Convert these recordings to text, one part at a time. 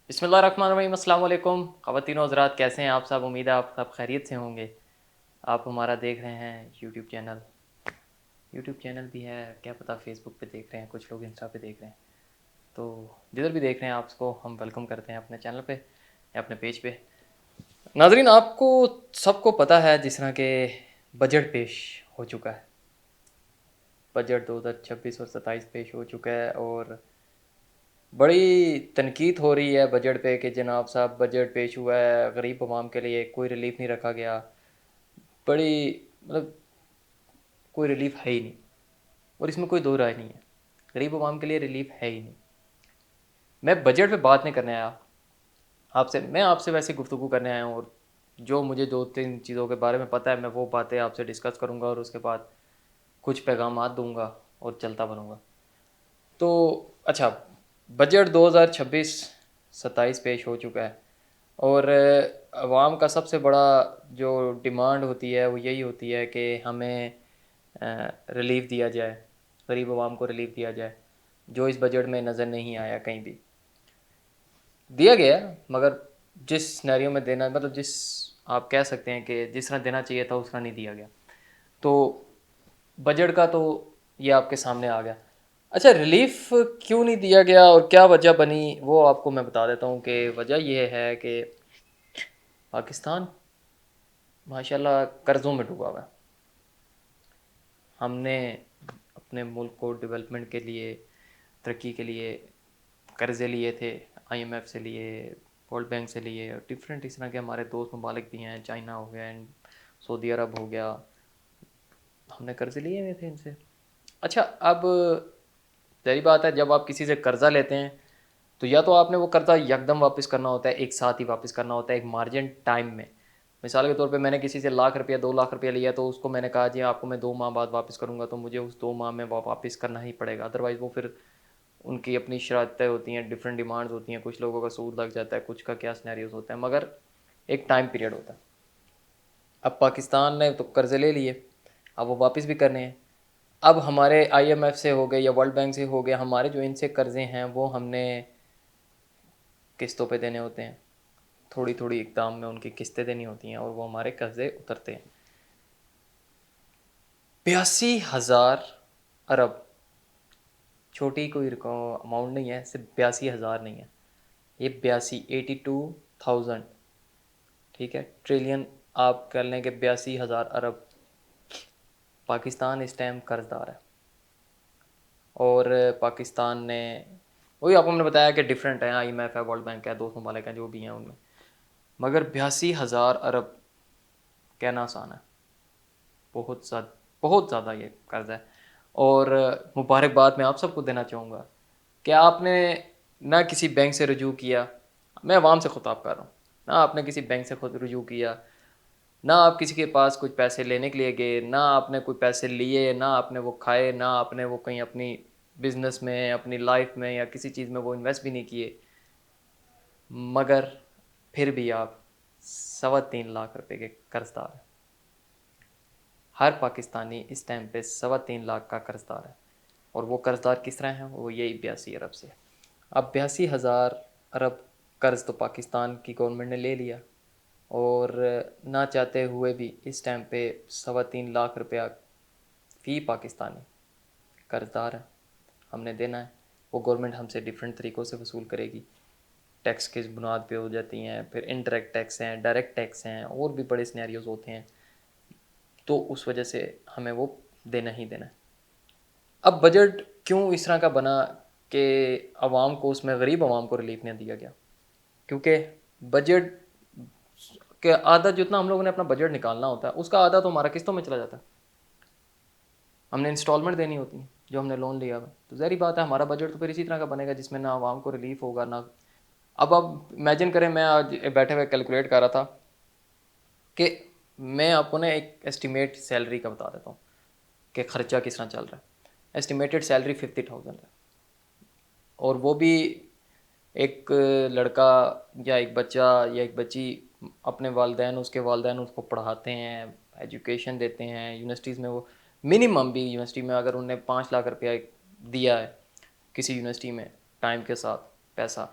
बिस्मिल्लाहिर्रहमानिर्रहीम, अस्सलाम वालेकुम ख़वातीन और हज़रात, कैसे हैं आप सब। उम्मीद है आप सब खैरियत से होंगे। आप हमारा देख रहे हैं यूट्यूब चैनल भी है, क्या पता फेसबुक पे देख रहे हैं, कुछ लोग इंस्टा पे देख रहे हैं। तो जिधर भी देख रहे हैं आपको हम वेलकम करते हैं अपने चैनल पे या अपने पेज पे। नाजरीन, आपको सबको पता है जिस तरह के बजट पेश हो चुका है। बजट 2026 और 27 पेश हो चुका है और बड़ी तनकीद हो रही है बजट पे कि जनाब साहब बजट पेश हुआ है, गरीब आवाम के लिए कोई रिलीफ नहीं रखा गया। बड़ी मतलब कोई रिलीफ है ही नहीं और इसमें कोई दो राय नहीं है, गरीब आवाम के लिए रिलीफ है ही नहीं। मैं बजट पे बात नहीं करने आया आपसे, मैं आपसे वैसे गुफ्तगू करने आया हूँ और जो मुझे दो तीन चीज़ों के बारे में पता है मैं वो बातें आपसे डिस्कस करूँगा और उसके बाद कुछ पैगामात दूंगा और चलता बनूँगा। तो अच्छा, बजट 2026-27 पेश हो चुका है और आवाम का सबसे बड़ा जो डिमांड होती है वो यही होती है कि हमें रिलीफ दिया जाए, गरीब आवाम को रिलीफ दिया जाए, जो इस बजट में नज़र नहीं आया। कहीं भी दिया गया मगर जिस सिनेरियो में देना, मतलब जिस आप कह सकते हैं कि जिस तरह देना चाहिए था उस तरह नहीं दिया गया। तो बजट का तो ये आपके सामने आ गया। अच्छा, रिलीफ क्यों नहीं दिया गया और क्या वजह बनी वो आपको मैं बता देता हूँ कि वजह ये है कि पाकिस्तान माशाल्लाह कर्ज़ों में डूबा हुआ है। हमने अपने मुल्क को डेवलपमेंट के लिए, तरक्की के लिए कर्ज़े लिए थे, आईएमएफ से लिए, वर्ल्ड बैंक से लिए, और डिफरेंट इस तरह के हमारे दोस्त ममालिक भी हैं, चाइना हो गया एंड सऊदी अरब हो गया, हमने कर्ज़े लिए हुए थे इनसे। अच्छा, अब जाहिर बात है जब आप किसी से कर्ज़ा लेते हैं तो या तो आपने वो कर्ज़ा यकदम वापस करना होता है, एक साथ ही वापस करना होता है एक मार्जिन टाइम में। मिसाल के तौर पे मैंने किसी से लाख रुपया 2 लाख रुपया लिया तो उसको मैंने कहा जी आपको मैं 2 माह बाद वापस करूँगा, तो मुझे उस 2 माह में वापस करना ही पड़ेगा, अदरवाइज़ वो फिर उनकी अपनी शरारतें होती हैं, डिफरेंट डिमांड्स होती हैं, कुछ लोगों का सूद लग जाता है, कुछ का क्या सिनेरियोज होता है, मगर एक टाइम पीरियड होता है। अब पाकिस्तान ने तो कर्ज़े ले लिए, अब वो वापस भी करने हैं। अब हमारे आईएमएफ से हो गए या वर्ल्ड बैंक से हो गए, हमारे जो इनसे कर्ज़े हैं वो हमने किस्तों पे देने होते हैं, थोड़ी थोड़ी इकदाम में उनकी किस्तें देनी होती हैं और वो हमारे कर्ज़े उतरते हैं। 82,000 अरब, छोटी कोई अमाउंट नहीं है, सिर्फ 82,000 नहीं है, ये 82,000, ठीक है, ट्रिलियन आप कर लें कि 82,000 अरब पाकिस्तान इस टाइम कर्जदार है। और पाकिस्तान ने, वही आपको मैंने बताया कि डिफरेंट है, आईएमएफ है, वर्ल्ड बैंक है, दोस्त ममालिक हैं जो भी हैं उनमें, मगर 82,000 अरब कहना आसान है, बहुत ज़्यादा ये कर्ज़ है। और मुबारकबाद मैं आप सबको देना चाहूँगा कि आपने ना किसी बैंक से रजू किया, मैं अवाम से ख़ुताब कर रहा हूँ, ना आपने किसी बैंक से खुद रजू किया, ना आप किसी के पास कुछ पैसे लेने के लिए गए, ना आपने कोई पैसे लिए, ना आपने वो खाए, ना आपने वो कहीं अपनी बिजनेस में, अपनी लाइफ में या किसी चीज़ में वो इन्वेस्ट भी नहीं किए, मगर फिर भी आप 3.25 लाख रुपए के कर्जदार हैं। हर पाकिस्तानी इस टाइम पे 3.25 लाख का कर्जदार है और वो कर्जदार किस तरह हैं, वो यही 82 अरब से। अब 82,000 अरब कर्ज तो पाकिस्तान की गवर्नमेंट ने ले लिया और ना चाहते हुए भी इस टाइम पे 3.25 लाख रुपया फ़ी पाकिस्तानी कर्जदार है, हमने देना है। वो गवर्नमेंट हमसे डिफरेंट तरीक़ों से वसूल करेगी, टैक्स की बुनियाद पे हो जाती हैं, फिर इनडायरेक्ट टैक्स हैं, डायरेक्ट टैक्स हैं, और भी बड़े सिनेरियोज होते हैं, तो उस वजह से हमें वो देना ही देना है। अब बजट क्यों इस तरह का बना कि आवाम को, उसमें गरीब आवाम को रिलीफ नहीं दिया गया, क्योंकि बजट के आधा जितना हम लोगों ने अपना बजट निकालना होता है उसका आधा तो हमारा किस्तों में चला जाता है, हमने इंस्टॉलमेंट देनी होती है जो हमने लोन लिया हुआ, तो ज़ाहिर बात है हमारा बजट तो फिर इसी तरह का बनेगा जिसमें ना आवाम को रिलीफ होगा ना। अब आप इमेजिन करें, मैं आज बैठे हुए कैलकुलेट कर रहा था कि मैं आपको ना एक एस्टिमेट सैलरी का बता देता हूँ कि ख़र्चा किस तरह चल रहा है। एस्टिमेटेड सैलरी 50,000 है और वो भी एक लड़का या एक बच्चा या एक बच्ची, अपने वालदैन, उसके वालदैन उसको पढ़ाते हैं, एजुकेशन देते हैं यूनिवर्सिटीज़ में। वो मिनिमम भी यूनिवर्सिटी में अगर उन्हें 5 लाख रुपया दिया है किसी यूनिवर्सिटी में टाइम के साथ पैसा,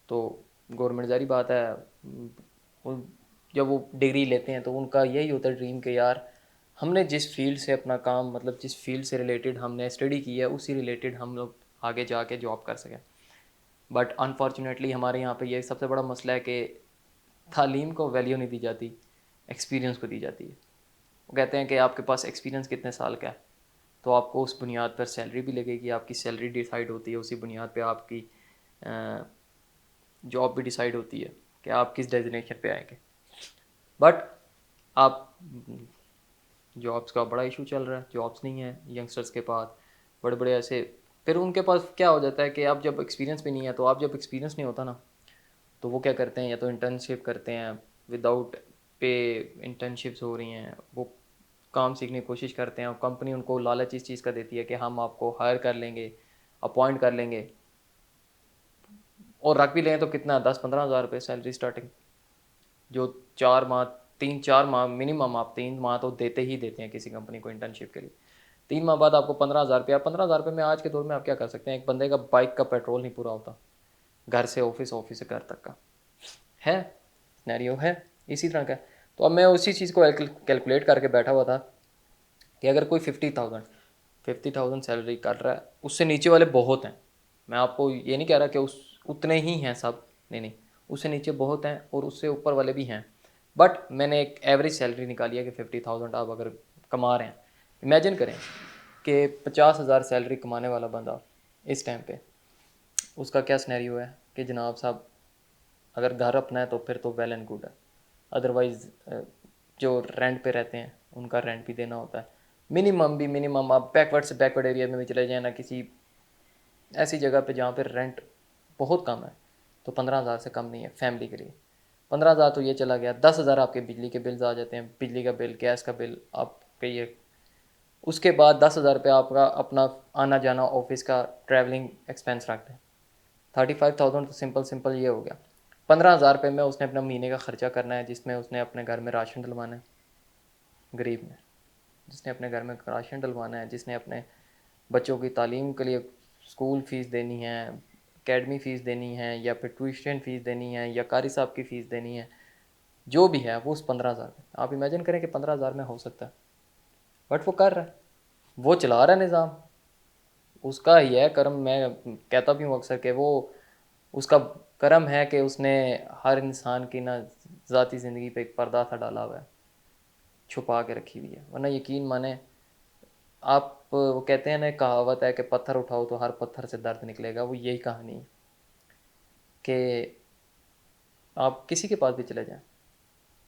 तो गवर्नमेंट ज़ाहिर बात है जब वो डिग्री लेते हैं तो उनका यही होता है ड्रीम कि यार हमने जिस फील्ड से अपना काम, मतलब जिस फील्ड से रिलेटेड हमने स्टडी की है उसी रिलेटेड हम लोग आगे जाके जॉब कर सकें। बट अनफॉर्चुनेटली हमारे यहाँ पे ये सबसे बड़ा मसला है कि तालीम को वैल्यू नहीं दी जाती, एक्सपीरियंस को दी जाती है। वो कहते हैं कि आपके पास एक्सपीरियंस कितने साल का है तो आपको उस बुनियाद पर सैलरी भी लगेगी, आपकी सैलरी डिसाइड होती है, उसी बुनियाद पे आपकी जॉब भी डिसाइड होती है कि आप किस डेजिनेशन पे आएंगे। बट आप जॉब्स का बड़ा इशू चल रहा है, जॉब्स नहीं है यंगस्टर्स के पास, बड़े बड़े ऐसे। फिर उनके पास क्या हो जाता है कि आप जब एक्सपीरियंस भी नहीं है, तो आप जब एक्सपीरियंस नहीं होता ना तो वो क्या करते हैं, या तो इंटर्नशिप करते हैं विदाउट पे, इंटर्नशिप्स हो रही हैं, वो काम सीखने की कोशिश करते हैं और कंपनी उनको लालच इस चीज़ का देती है कि हम आपको हायर कर लेंगे, अपॉइंट कर लेंगे, और रख भी लें तो कितना 10-15 हज़ार रुपये सैलरी स्टार्टिंग, जो 4 माह, 3-4 माह मिनिमम, आप 3 माह तो देते ही देते हैं किसी कंपनी को इंटर्नशिप के लिए। 3 माह बाद आपको 15 हज़ार रुपये, 15 हज़ार रुपये में आज के दौर में आप क्या कर सकते हैं, एक बंदे का बाइक का पेट्रोल नहीं पूरा होता, घर से ऑफिस, ऑफिस से घर तक का है सिनेरियो है इसी तरह का। तो अब मैं उसी चीज़ को कैलकुलेट करके बैठा हुआ था कि अगर कोई 50,000 सैलरी कर रहा है, उससे नीचे वाले बहुत हैं। मैं आपको ये नहीं कह रहा कि उस उतने ही हैं सब, नहीं नहीं, उससे नीचे बहुत हैं और उससे ऊपर वाले भी हैं। बट मैंने एक एवरेज सैलरी निकाली है कि 50,000 आप अगर कमा रहे हैं, इमेजिन करें कि 50,000 सैलरी कमाने वाला बंदा इस टाइम पे, उसका क्या सिनेरियो है कि जनाब साहब अगर घर अपना है तो फिर तो वेल एंड गुड है, अदरवाइज़ जो रेंट पे रहते हैं उनका रेंट भी देना होता है। मिनिमम भी मिनिमम, आप बैकवर्ड से बैकवर्ड एरिया में भी चले जाए ना, किसी ऐसी जगह पे जहाँ पे रेंट बहुत कम है, तो 15,000 से कम नहीं है फैमिली के लिए। 15,000 तो ये चला गया, 10,000 आपके बिजली के बिल्स आ जाते हैं, बिजली का बिल, गैस का बिल आपके ये। उसके बाद 10,000 रुपये आपका अपना आना जाना ऑफिस का ट्रैवलिंग एक्सपेंस रखते हैं, 35,000 तो सिंपल सिंपल ये हो गया। 15,000 रुपये में उसने अपना महीने का खर्चा करना है, जिसमें उसने अपने घर में राशन डलवाना है गरीब में, जिसने अपने घर में राशन डलवाना है, जिसने अपने बच्चों की तालीम के लिए स्कूल फ़ीस देनी है, एकेडमी फ़ीस देनी है, या फिर ट्यूशन फ़ीस देनी है, या कारी साहब की फ़ीस देनी है, जो भी है वो उस 15,000 में। आप इमेजिन करें कि 15,000 में हो सकता है, बट वो कर रहा है, वो चला रहा है निज़ाम, उसका ही है कर्म। मैं कहता भी हूँ अक्सर कि वो, उसका कर्म है कि उसने हर इंसान की ना ज़ाती ज़िंदगी पे एक पर्दा सा डाला हुआ है, छुपा के रखी हुई है। वरना यकीन माने आप, वो कहते हैं ना, कहावत है कि पत्थर उठाओ तो हर पत्थर से दर्द निकलेगा, वो यही कहानी है कि आप किसी के पास भी चले जाएं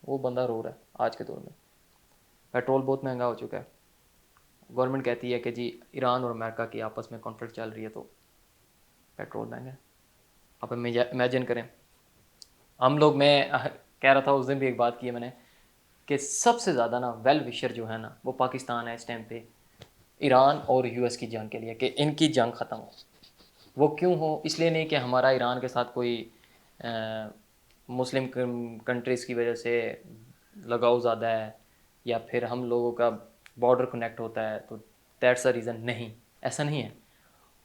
वो बंदा रो रहा है। आज के दौर में पेट्रोल बहुत महंगा हो चुका है, गवर्नमेंट कहती है कि जी ईरान और अमेरिका की आपस में कॉन्फ्लिक्ट चल रही है तो पेट्रोल महंगा है। आप इमेजिन करें, हम लोग, मैं कह रहा था उस दिन भी एक बात की है मैंने, कि सबसे ज़्यादा ना वेल विशर जो है ना वो पाकिस्तान है इस टाइम पे ईरान और यूएस की जंग के लिए, कि इनकी जंग ख़त्म हो। वो क्यों हो, इसलिए नहीं कि हमारा ईरान के साथ कोई मुस्लिम कंट्रीज़ की वजह से लगाव ज़्यादा है, या फिर हम लोगों का बॉर्डर कनेक्ट होता है तो दैट्स अ रीज़न, नहीं, ऐसा नहीं है।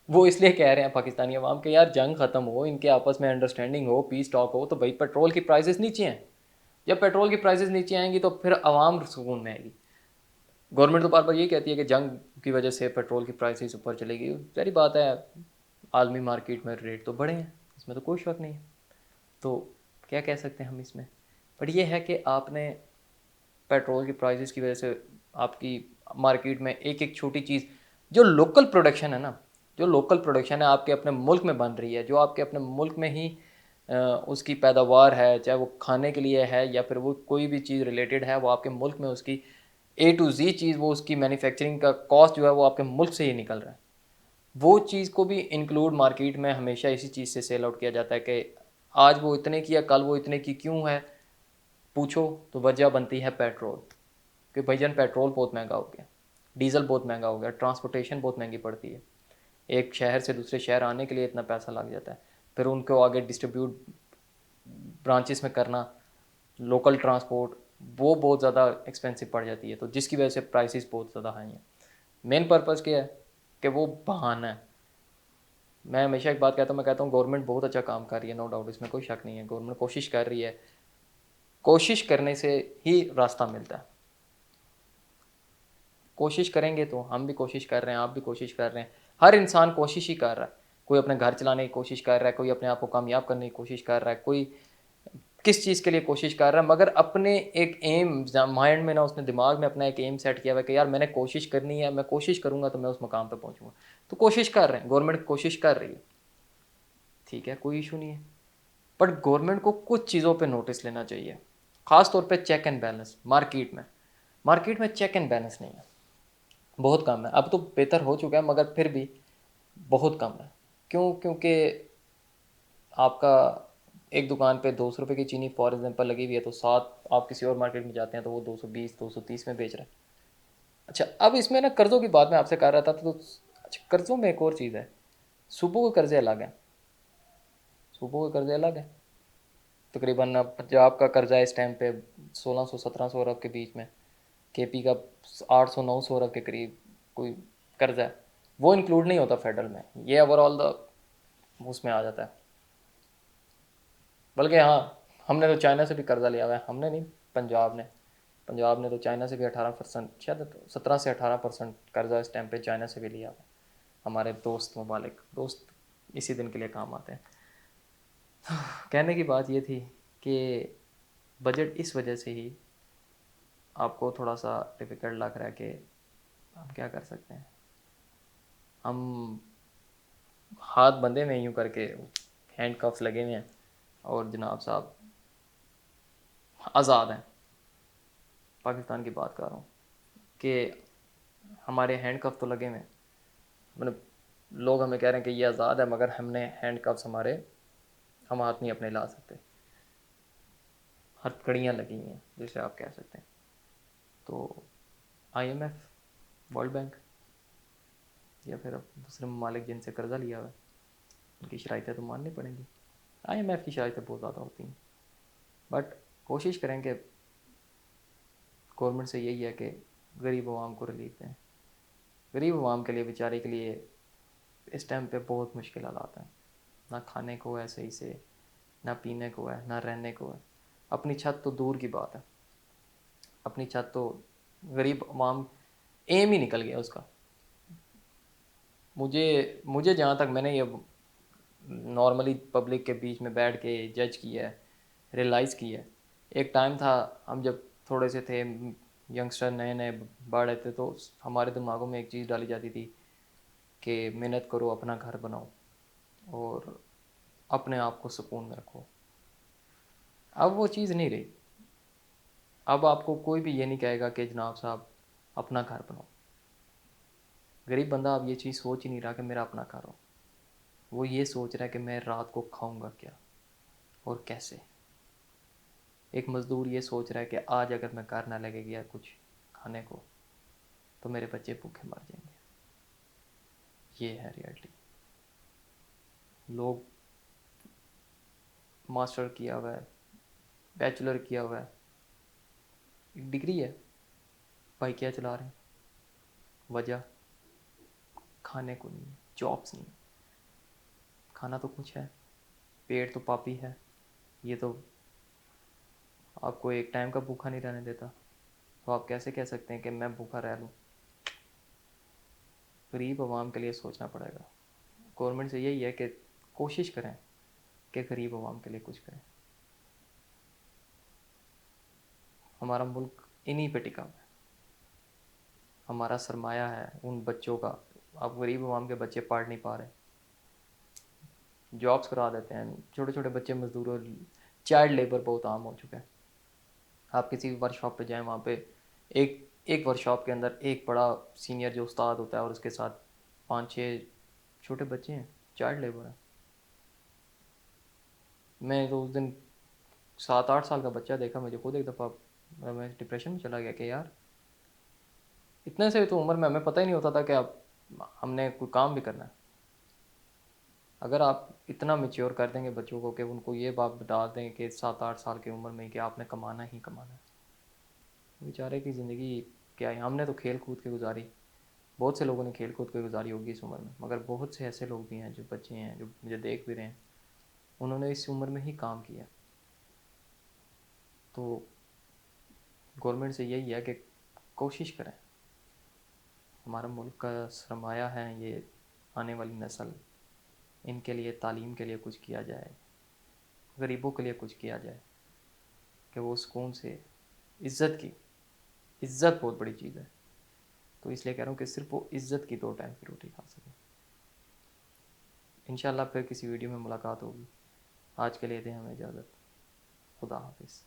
वो इसलिए कह रहे हैं पाकिस्तानी अवाम के यार जंग ख़त्म हो, इनके आपस में अंडरस्टैंडिंग हो, पीस टॉक हो, तो भाई पेट्रोल की प्राइसेस नीचे हैं। जब पेट्रोल की प्राइसेस नीचे आएंगी तो फिर आवाम सुकून में आएगी। गवर्नमेंट तो बार बार यही कहती है कि जंग की वजह से पेट्रोल की प्राइसेस ऊपर चलेगी, सारी बात है, आलमी मार्केट में रेट तो बढ़े हैं, इसमें तो कोई शक नहीं है। तो क्या कह सकते हैं हम इसमें, बट ये है कि आपने पेट्रोल की प्राइसेस की वजह से आपकी मार्केट में एक एक छोटी चीज़, जो लोकल प्रोडक्शन है ना, जो लोकल प्रोडक्शन है आपके अपने मुल्क में बन रही है, जो आपके अपने मुल्क में ही उसकी पैदावार है, चाहे वो खाने के लिए है या फिर वो कोई भी चीज़ रिलेटेड है, वो आपके मुल्क में उसकी A to Z चीज़, वो उसकी मैन्युफैक्चरिंग का कॉस्ट जो है वो आपके मुल्क से ही निकल रहा है। वो चीज़ को भी इंक्लूड मार्केट में हमेशा इसी चीज़ से सेल आउट किया जाता है कि आज वो इतने की या कल वो इतने की क्यों है, पूछो तो वजह बनती है पेट्रोल, कि भाईजान पेट्रोल बहुत महंगा हो गया, डीज़ल बहुत महंगा हो गया, ट्रांसपोर्टेशन बहुत महंगी पड़ती है, एक शहर से दूसरे शहर आने के लिए इतना पैसा लग जाता है, फिर उनको आगे डिस्ट्रीब्यूट ब्रांचेस में करना, लोकल ट्रांसपोर्ट, वो बहुत ज़्यादा एक्सपेंसिव पड़ जाती है, तो जिसकी वजह से प्राइसेस बहुत ज़्यादा हाई हैं। मेन पर्पज़ क्या है कि वो बहाना है, मैं हमेशा एक बात कहता हूँ, मैं कहता हूँ गवर्नमेंट बहुत अच्छा काम कर रही है, नो डाउट, इसमें कोई शक नहीं है। गवर्नमेंट कोशिश कर रही है, कोशिश करने से ही रास्ता मिलता है। कोशिश करेंगे तो, हम भी कोशिश कर रहे हैं, आप भी कोशिश कर रहे हैं, हर इंसान कोशिश ही कर रहा है। कोई अपने घर चलाने की कोशिश कर रहा है, कोई अपने आप को कामयाब करने की कोशिश कर रहा है, कोई किस चीज़ के लिए कोशिश कर रहा है, मगर अपने एक एम माइंड में ना, उसने दिमाग में अपना एक एम सेट किया हुआ है कि यार मैंने कोशिश करनी है, मैं कोशिश करूंगा तो मैं उस मुकाम पर पहुंचूंगा। तो कोशिश कर रहे हैं, गवर्नमेंट कोशिश कर रही है, ठीक है, कोई इशू नहीं है। बट गवर्नमेंट को कुछ चीज़ों पे नोटिस लेना चाहिए, ख़ास तौर पे चेक एंड बैलेंस। मार्केट में चेक एंड बैलेंस नहीं है, बहुत कम है। अब तो बेहतर हो चुका है, मगर फिर भी बहुत कम है। क्यों? क्योंकि आपका एक दुकान पे 200 रुपये की चीनी फॉर एग्जांपल लगी हुई है, तो सात आप किसी और मार्केट में जाते हैं तो वो 220 230 में बेच रहा है। अच्छा, अब इसमें ना कर्ज़ों की बात मैं आपसे कर रहा था, तो अच्छा, कर्ज़ों में एक और चीज़ है, सूबों के कर्ज़े अलग हैं। सूबों के कर्ज़े अलग हैं। तकरीबन अब पंजाब का कर्ज़ा इस टाइम पे 1600 1700 अरब के बीच में, केपी का 800 900 अरब के करीब कोई कर्ज़ा है। वो इंक्लूड नहीं होता फेडरल में, ये ओवरऑल द उसमें आ जाता है। बल्कि हाँ, हमने तो चाइना से भी कर्ज़ा लिया हुआ है, हमने नहीं, पंजाब ने तो चाइना से भी 18%, शायद 17 से 18% कर्ज़ा इस टाइम पे चाइना से भी लिया हुआ है। हमारे दोस्त ममालिक, दोस्त इसी दिन के लिए काम आते हैं। कहने की बात ये थी कि बजट इस वजह से ही आपको थोड़ा सा डिफ़िकल्ट लग रहा है कि हम क्या कर सकते हैं। हम हाथ बंधे हुए हैं यूँ करके, हैंड कफ्स लगे हुए हैं, और जनाब साहब आज़ाद हैं। पाकिस्तान की बात कर रहा हूँ कि हमारे हैंड कफ तो लगे हुए हैं, मतलब लोग हमें कह रहे हैं कि ये आज़ाद है, मगर हमने हैंड कफ्स हमारे, हम हाथ नहीं अपने ला सकते, हर कड़ियाँ लगी हुई हैं जिसे आप कह सकते हैं। तो आईएमएफ, वर्ल्ड बैंक, या फिर अब दूसरे ममालिक जिनसे कर्ज़ा लिया हुआ है, उनकी शराइतें तो माननी पड़ेंगी। आईएमएफ की शराइतें बहुत ज़्यादा होती हैं, बट कोशिश करेंगे, गवर्नमेंट से यही है कि गरीब आवाम को रिलीफ दें। गरीब आवाम के लिए, बेचारे के लिए इस टाइम पे बहुत मुश्किल हालात हैं। ना खाने को है सही से, ना पीने को है, ना रहने को है। अपनी छत तो दूर की बात है, अपनी छत तो गरीब आवाम एम ही निकल गया उसका। मुझे मुझे जहाँ तक मैंने ये नॉर्मली पब्लिक के बीच में बैठ के जज किया है, रियलाइज़ किया है, एक टाइम था हम जब थोड़े से थे, यंगस्टर नए नए बढ़ रहे थे, तो हमारे दिमागों में एक चीज़ डाली जाती थी कि मेहनत करो, अपना घर बनाओ और अपने आप को सुकून में रखो। अब वो चीज़ नहीं रही। अब आपको कोई भी ये नहीं कहेगा कि जनाब साहब अपना घर बनाओ। गरीब बंदा अब ये चीज़ सोच ही नहीं रहा कि मेरा अपना घर हो। वो ये सोच रहा है कि मैं रात को खाऊंगा क्या और कैसे। एक मज़दूर ये सोच रहा है कि आज अगर मैं घर ना लगे गया कुछ खाने को, तो मेरे बच्चे भूखे मर जाएंगे। ये है रियलिटी। लोग मास्टर किया हुआ है, बैचलर किया हुआ है, एक डिग्री है, भाई क्या चला रहे हैं, वजह खाने को नहीं है, जॉब्स नहीं है। खाना तो कुछ है, पेट तो पापी है, ये तो आपको एक टाइम का भूखा नहीं रहने देता। तो आप कैसे कह सकते हैं कि मैं भूखा रह लूँ। गरीब आवाम के लिए सोचना पड़ेगा। गवर्नमेंट से यही है कि कोशिश करें कि गरीब आवाम के लिए कुछ करें। हमारा मुल्क इन्हीं पे टिका हुआ है, हमारा सरमाया है उन बच्चों का। अब गरीब आवाम के बच्चे पढ़ नहीं पा रहे, जॉब्स करा देते हैं, छोटे छोटे बच्चे मजदूरों, चाइल्ड लेबर बहुत आम हो चुका है। आप किसी वर्कशॉप पे जाएं, वहाँ पे एक एक वर्कशॉप के अंदर एक बड़ा सीनियर जो उस्ताद होता है और उसके साथ 5 6 छोटे बच्चे हैं, चाइल्ड लेबर है। मैं तो उस दिन 7 8 साल का बच्चा देखा, मुझे खुद एक दफ़ा मैं डिप्रेशन में चला गया कि यार इतने से तो उम्र में हमें पता ही नहीं होता था कि अब हमने कोई काम भी करना है। अगर आप इतना मेच्योर कर देंगे बच्चों को कि उनको ये बात बता दें कि 7 8 साल की उम्र में कि आपने कमाना ही कमाना है, बेचारे की ज़िंदगी क्या है। हमने तो खेल कूद के गुजारी, बहुत से लोगों ने खेल कूद के गुजारी होगी इस उम्र में, मगर बहुत से ऐसे लोग भी हैं, जो बच्चे हैं, जो मुझे देख भी रहे हैं, उन्होंने इस उम्र में ही काम किया। तो गवर्नमेंट से यही है कि कोशिश करें, हमारा मुल्क का सरमाया है ये आने वाली नस्ल, इनके लिए तालीम के लिए कुछ किया जाए, गरीबों के लिए कुछ किया जाए, कि वो सुकून से इज़्ज़त की, इज़्ज़त बहुत बड़ी चीज़ है। तो इसलिए कह रहा हूँ कि सिर्फ वो इज़्ज़त की 2 टाइम की रोटी खा सकें। इंशाल्लाह फिर किसी वीडियो में मुलाकात होगी। आज के लिए दें हमें इजाज़त। खुदा हाफिज़।